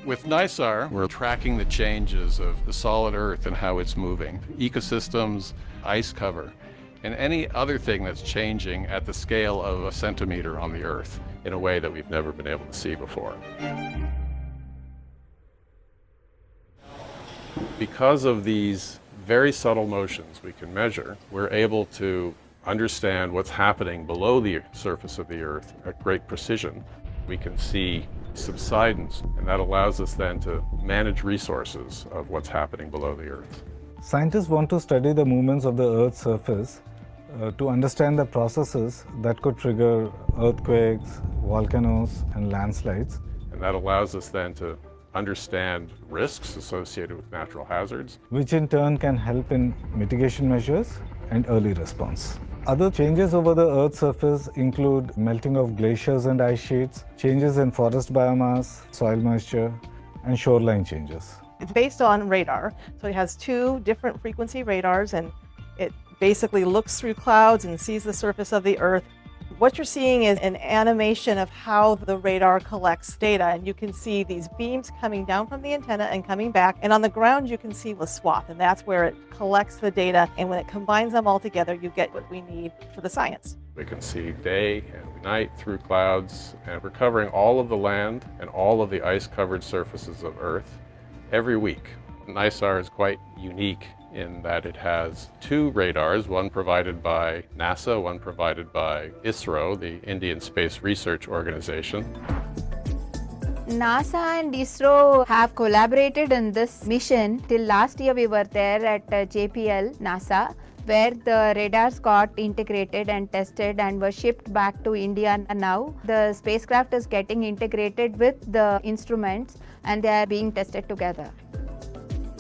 With NISAR, we're tracking the changes of the solid Earth and how it's moving, ecosystems, ice cover, and any other thing that's changing at the scale of a centimeter on the Earth in a way that we've never been able to see before. Because of these very subtle motions we can measure, we're able to understand what's happening below the surface of the Earth at great precision. We can see subsidence, and that allows us then to manage resources of what's happening below the Earth. Scientists want to study the movements of the Earth's surface to understand the processes that could trigger earthquakes, volcanoes, and landslides. And that allows us then to understand risks associated with natural hazards, which in turn can help in mitigation measures and early response. Other changes over the Earth's surface include melting of glaciers and ice sheets, changes in forest biomass, soil moisture, and shoreline changes. It's based on radar, so it has two different frequency radars, and it basically looks through clouds and sees the surface of the Earth. What you're seeing is an animation of how the radar collects data, and you can see these beams coming down from the antenna and coming back, and on the ground you can see the swath, and that's where it collects the data, and when it combines them all together you get what we need for the science. We can see day and night through clouds, and we're covering all of the land and all of the ice-covered surfaces of Earth every week. NISAR is quite unique in that it has two radars, one provided by NASA, one provided by ISRO, the Indian Space Research Organization. NASA and ISRO have collaborated in this mission. Till last year we were there at JPL, NASA, where the radars got integrated and tested and were shipped back to India. And now the spacecraft is getting integrated with the instruments and they are being tested together.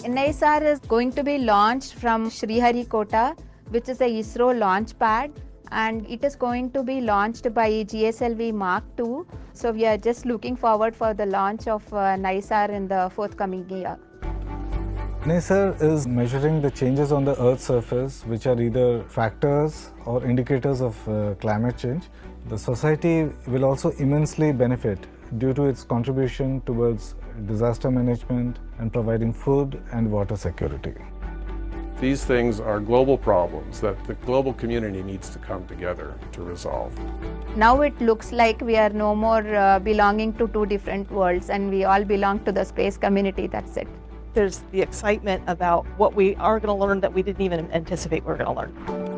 NISAR is going to be launched from Sriharikota, which is a ISRO launch pad, and it is going to be launched by GSLV Mark II. So we are just looking forward for the launch of NISAR in the forthcoming year. NISAR is measuring the changes on the Earth's surface, which are either factors or indicators of climate change. The society will also immensely benefit due to its contribution towards disaster management and providing food and water security. These things are global problems that the global community needs to come together to resolve. Now it looks like we are no more belonging to two different worlds, and we all belong to the space community. That's it. There's the excitement about what we are going to learn that we didn't even anticipate we were going to learn.